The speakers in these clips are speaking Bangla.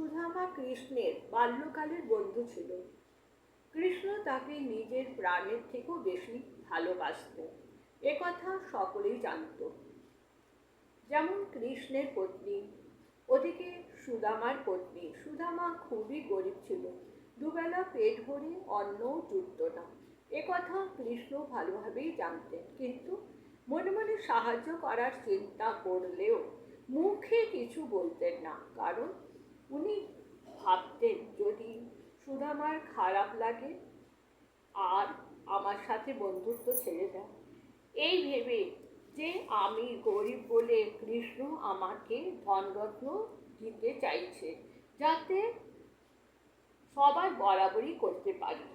সুদামা কৃষ্ণের বাল্যকালের বন্ধু ছিল। কৃষ্ণ তাকে নিজের প্রাণের থেকেও বেশি ভালোবাসতেন, একথা সকলেই জানত। যেমন কৃষ্ণের পত্নী, ওদিকে সুদামার পত্নী। সুদামা খুবই গরিব ছিল, দুবেলা পেট ভরে অন্নও জুটত না, একথা কৃষ্ণ ভালোভাবেই জানতেন। কিন্তু মনে মনে সাহায্য করার চিন্তা করলেও মুখে কিছু বলতেন না, কারণ উনি ভাবতেন যদি সুদামার খারাপ লাগে আর আমার সাথে বন্ধুত্ব ছেড়ে দেয়, এই ভেবে যে আমি গরিব বলে কৃষ্ণ আমাকে ধনরত্ন দিতে চাইছে, যাতে সবার বরাবরই করতে পারি।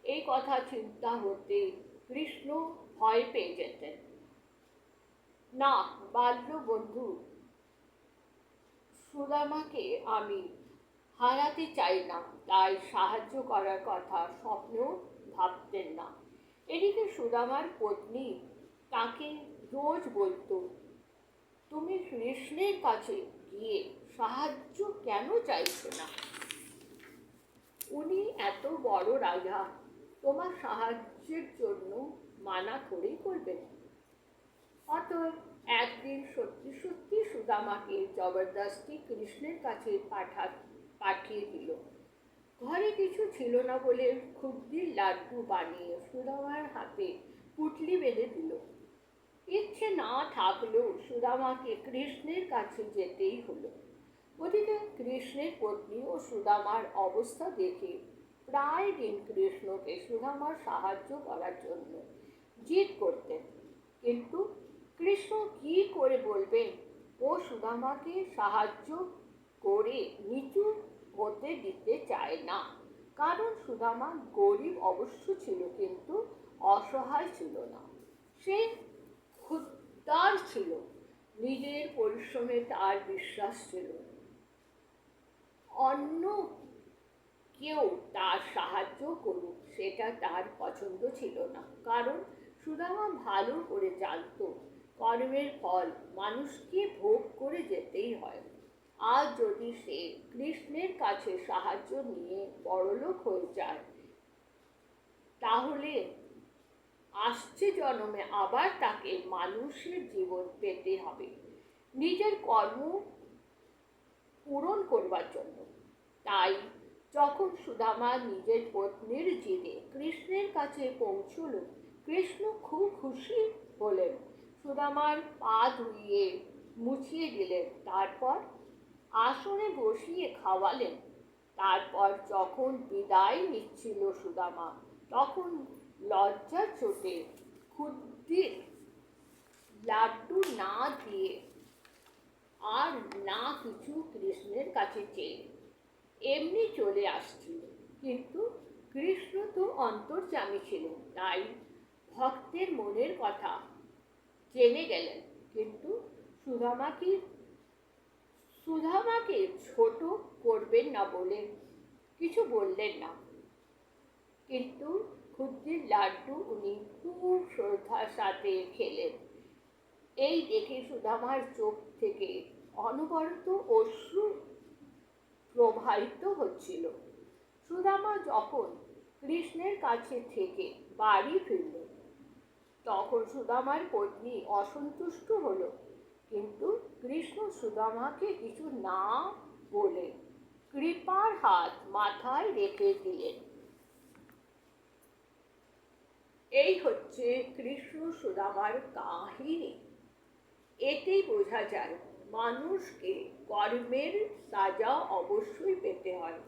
এই কথা চিন্তা হতে কৃষ্ণ ভয় পেয়ে যেতেন। না, বাল্য বন্ধু সুদামাকে আমি হারাতে চাই না, তাই সাহায্য করার কথা স্বপ্নেও ভাবতেন না। এদিকে সুদামার পত্নী তাকে রোজ বলতো, তুমি কৃষ্ণের কাছে গিয়ে সাহায্য কেন চাইছো না? উনি এত বড় রাজা, তোমার সাহায্যের জন্য মানা করেই করবেন। অতএব একদিন সত্যি সত্যি সুদামাকে জবরদস্তি কৃষ্ণের কাছে পাঠিয়ে দিল। ঘরে কিছু ছিল না বলে ক্ষুদ্র লাড্ডু বানিয়ে সুদামার হাতে পুটলি বেঁধে দিল। ইচ্ছে না থাকলেও সুদামাকে কৃষ্ণের কাছে যেতেই হলো। ওদিকে কৃষ্ণের পত্নী ও সুদামার অবস্থা দেখে প্রায় দিন কৃষ্ণকে সুদামার সাহায্য করার জন্য জিদ করতেন। কিন্তু কৃষ্ণ কি করে বলবেন ও সুদামাকে সাহায্য করে নিচু হতে দিতে চায় না, কারণ সুদামা গরিব অবশ্য ছিল, কিন্তু অসহায় ছিল না। সে ক্ষুদ্র ছিল, নিজের পরিশ্রমে তার বিশ্বাস ছিল। অন্য কেউ তার সাহায্য করুক সেটা তার পছন্দ ছিল না, কারণ সুদামা ভালো করে জানত কর্মের ফল মানুষকে ভোগ করে যেতেই হয়। আর যদি সে কৃষ্ণের কাছে সাহায্য নিয়ে বড়লোক হয়ে যায়, তাহলে আসছে জন্মে আবার তাকে মানুষের জীবন পেতে হবে নিজের কর্ম পূরণ করবার জন্য। তাই যখন সুদামা নিজের পত্নীর জিদে কৃষ্ণের কাছে পৌঁছল, কৃষ্ণ খুব খুশি হলেন, সুদামার পা ধুইয়ে মুছিয়ে দিলেন, তারপর আসনে বসিয়ে খাওয়ালেন। তারপর যখন বিদায় নিচ্ছিল সুদামা, তখন লজ্জার চোটে ক্ষুদ্র লাড্ডু না দিয়ে আর না কিছু কৃষ্ণের কাছে চেয়ে এমনি চলে আসছিল। কিন্তু কৃষ্ণ তো অন্তর্যামী ছিলেন, তাই ভক্তের মনের কথা জেনে গেলেন। কিন্তু সুদামাকে ছোট করবেন না বলে কিছু বললেন না। কিন্তু ক্ষুদ্র লাড্ডু উনি খুব শ্রদ্ধার সাথে খেলেন। এই দেখে সুদামার চোখ থেকে অনবরত অশ্রু প্রবাহিত হচ্ছিল। সুদামা যখন কৃষ্ণের কাছে থেকে বাড়ি ফিরল, তখন সুদামার পত্নী অসন্তুষ্ট হলো, কিন্তু কৃষ্ণ সুদামাকে কিছু না বলে কৃপার হাত মাথায় রেখে দিলেন। এই হচ্ছে কৃষ্ণ সুদামার কাহিনী। এতেই বোঝা যায় মানুষকে কর্মের সাজা অবশ্যই পেতে হয়।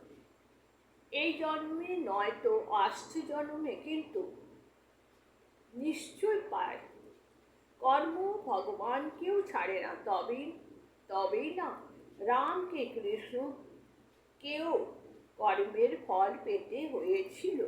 এই জন্মে নয়তো আসছে জন্মে কিন্তু নিশ্চয় পায়। কর্ম ভগবানকেও ছাড়ে না, তবেই না রামকে কৃষ্ণ কেউ কর্মের ফল পেতে হয়েছিল।